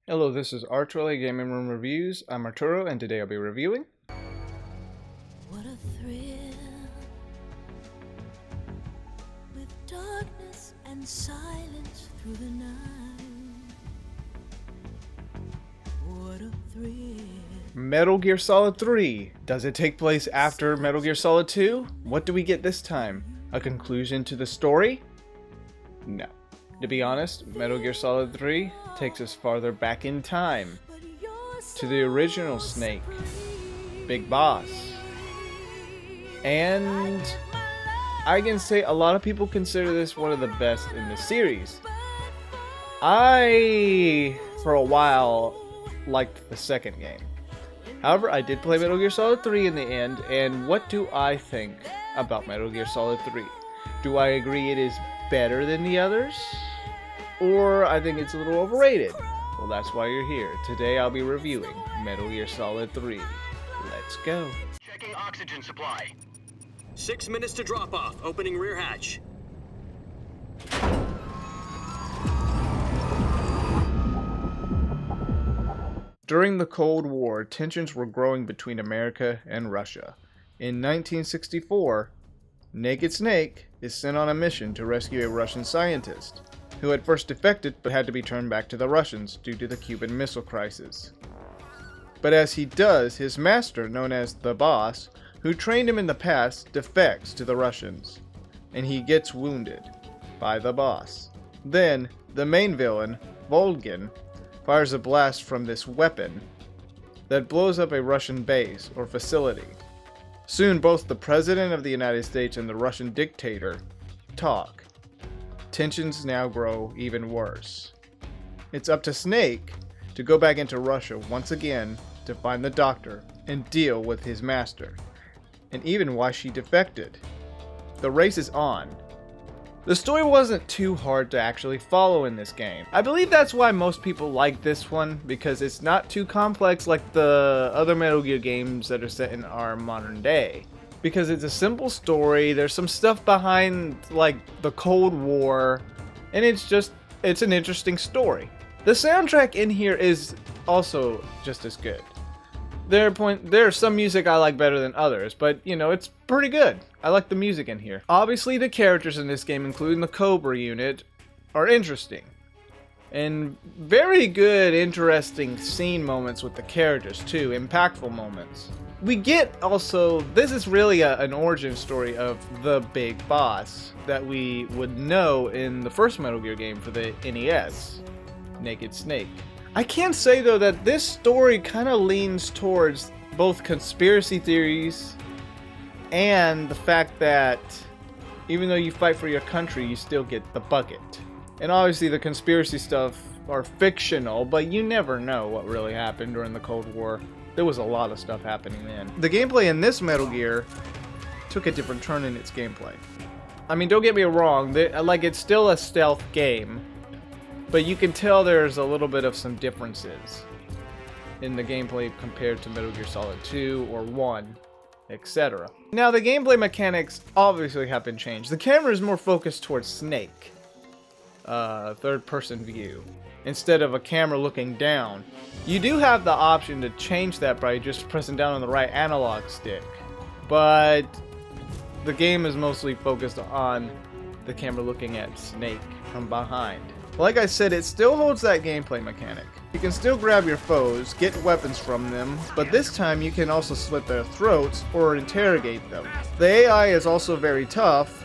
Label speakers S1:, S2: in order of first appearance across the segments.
S1: Hello, this is Arturelia Gaming Room Reviews. I'm Arturo, and today I'll be reviewing
S2: What a thrill, with darkness and silence through the night. What a thrill.
S1: Metal Gear Solid 3. Does it take place after Metal Gear Solid 2? What do we get this time? A conclusion to the story? No. To be honest, Metal Gear Solid 3 takes us farther back in time, to the original Snake, Big Boss. And I can say a lot of people consider this one of the best in the series. I, for a while, liked the second game. However, I did play Metal Gear Solid 3 in the end, and what do I think about Metal Gear Solid 3? Do I agree it is better than the others? Or I think it's a little overrated? Well, that's why you're here. Today I'll be reviewing Metal Gear Solid 3. Let's go.
S3: Checking oxygen supply.
S4: 6 minutes to drop off. Opening rear hatch.
S1: During the Cold War, tensions were growing between America and Russia. In 1964, Naked Snake is sent on a mission to rescue a Russian scientist, who had first defected but had to be turned back to the Russians due to the Cuban Missile Crisis. But as he does, his master, known as the Boss, who trained him in the past, defects to the Russians, and he gets wounded by the Boss. Then, the main villain, Volgin, fires a blast from this weapon that blows up a Russian base or facility. Soon both the President of the United States and the Russian dictator talk. Tensions now grow even worse. It's up to Snake to go back into Russia once again to find the doctor and deal with his master, and even why she defected. The race is on. The story wasn't too hard to actually follow in this game. I believe that's why most people like this one, because it's not too complex like the other Metal Gear games that are set in our modern day. Because it's a simple story, there's some stuff behind like the Cold War, and it's an interesting story. The soundtrack in here is also just as good. There's some music I like better than others, but you know, it's pretty good. I like the music in here. Obviously the characters in this game, including the Cobra unit, are interesting. And very good, interesting scene moments with the characters too, impactful moments. We get also, this is really an origin story of the Big Boss that we would know in the first Metal Gear game for the NES, Naked Snake. I can say though that this story kind of leans towards both conspiracy theories and the fact that even though you fight for your country, you still get the bucket. And obviously the conspiracy stuff are fictional, but you never know what really happened during the Cold War. There was a lot of stuff happening then. The gameplay in this Metal Gear took a different turn in its gameplay. I mean, don't get me wrong, it's still a stealth game, but you can tell there's a little bit of some differences in the gameplay compared to Metal Gear Solid 2 or 1, etc. Now, the gameplay mechanics obviously have been changed. The camera is more focused towards Snake, third-person view, instead of a camera looking down. You do have the option to change that by just pressing down on the right analog stick, but the game is mostly focused on the camera looking at Snake from behind. Like I said, it still holds that gameplay mechanic. You can still grab your foes, get weapons from them, but this time you can also slit their throats or interrogate them. The AI is also very tough,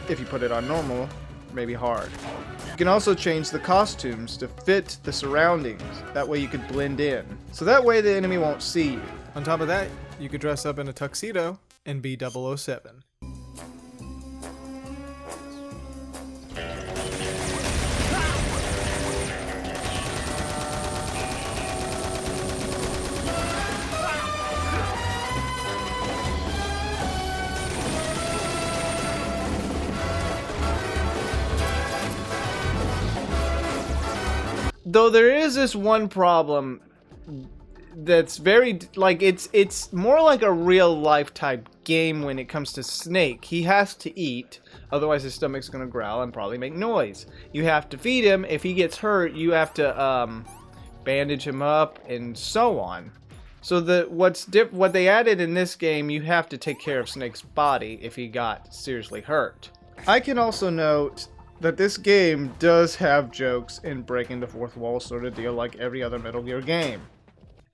S1: if you put it on normal, maybe hard. You can also change the costumes to fit the surroundings, that way you could blend in. So that way the enemy won't see you. On top of that, you could dress up in a tuxedo and be 007. Though there is this one problem that's very, like, it's more like a real life type game when it comes to Snake. He has to eat, otherwise his stomach's gonna growl and probably make noise. You have to feed him. If he gets hurt, you have to bandage him up, and so on. So what they added in this game, you have to take care of Snake's body if he got seriously hurt. I can also note that this game does have jokes in breaking the fourth wall sort of deal like every other Metal Gear game.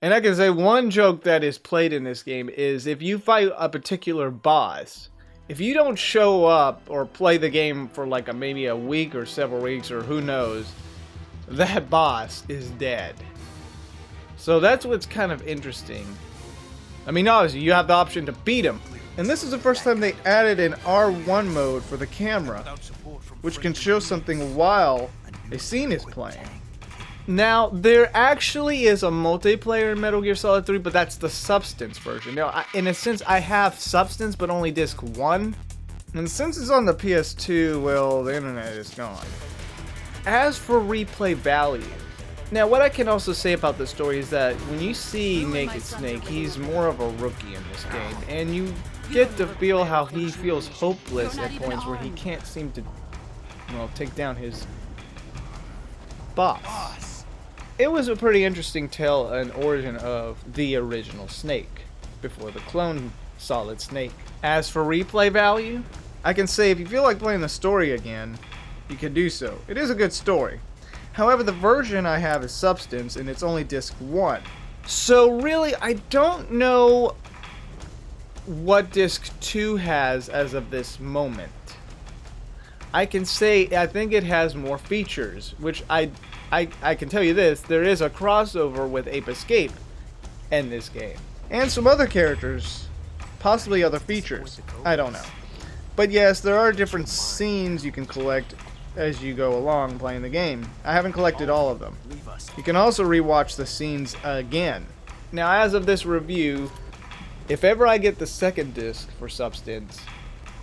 S1: And I can say one joke that is played in this game is if you fight a particular boss, if you don't show up or play the game for like maybe a week or several weeks or who knows, that boss is dead. So that's what's kind of interesting. I mean, obviously you have the option to beat him. And this is the first time they added an R1 mode for the camera, which can show something while a scene is playing. Now, there actually is a multiplayer in Metal Gear Solid 3, but that's the Substance version. Now, in a sense, I have Substance, but only disc 1. And since it's on the PS2, well, the internet is gone. As for replay value, now what I can also say about the story is that when you see Naked Snake, he's more of a rookie in this game, and you get to feel how he feels hopeless at points where he can't seem to, well, take down his boss. It was a pretty interesting tale and origin of the original Snake before the clone Solid Snake. As for replay value, I can say if you feel like playing the story again, you can do so. It is a good story. However, the version I have is Substance, and it's only disc 1. So really, I don't know what disc 2 has as of this moment. I can say I think it has more features, which I can tell you this, there is a crossover with Ape Escape in this game. And some other characters, possibly other features, I don't know. But yes, there are different scenes you can collect as you go along playing the game. I haven't collected all of them. You can also rewatch the scenes again. Now, as of this review, if ever I get the second disc for Substance,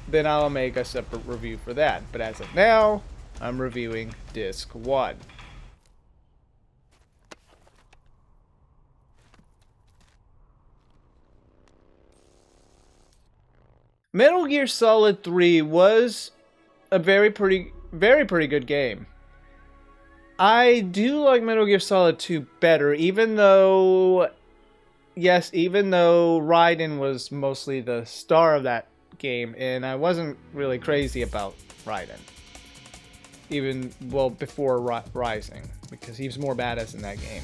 S1: then I'll make a separate review for that. But as of now, I'm reviewing disc 1. Metal Gear Solid 3 was a very pretty good game. I do like Metal Gear Solid 2 better, even though Raiden was mostly the star of that game, and I wasn't really crazy about Raiden. Before Rising, because he was more badass in that game.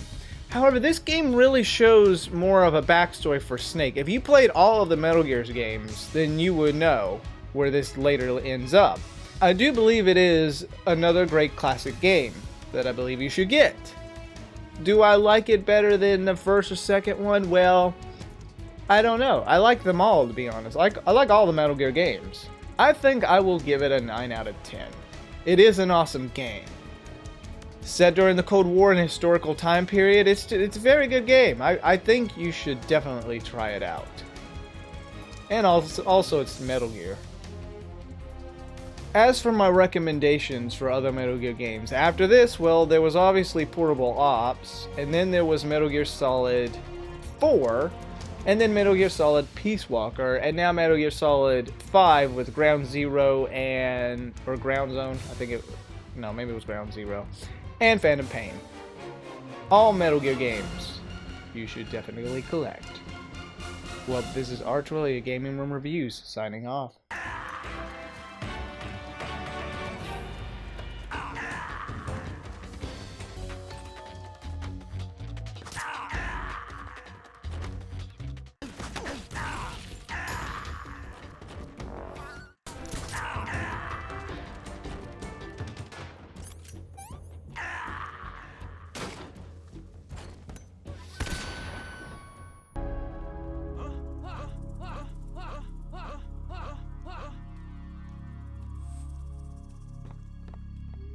S1: However, this game really shows more of a backstory for Snake. If you played all of the Metal Gear's games, then you would know where this later ends up. I do believe it is another great classic game that I believe you should get. Do I like it better than the first or second one? Well, I don't know. I like them all, to be honest. I like all the Metal Gear games. I think I will give it a 9 out of 10. It is an awesome game. Set during the Cold War and historical time period, it's a very good game. I think you should definitely try it out. And also it's Metal Gear. As for my recommendations for other Metal Gear games, after this, well, there was obviously Portable Ops, and then there was Metal Gear Solid 4, and then Metal Gear Solid Peace Walker, and now Metal Gear Solid 5 with Ground Zero or Ground Zone, maybe it was Ground Zero, and Phantom Pain. All Metal Gear games you should definitely collect. Well, this is Arturelia Gaming Room Reviews, signing off.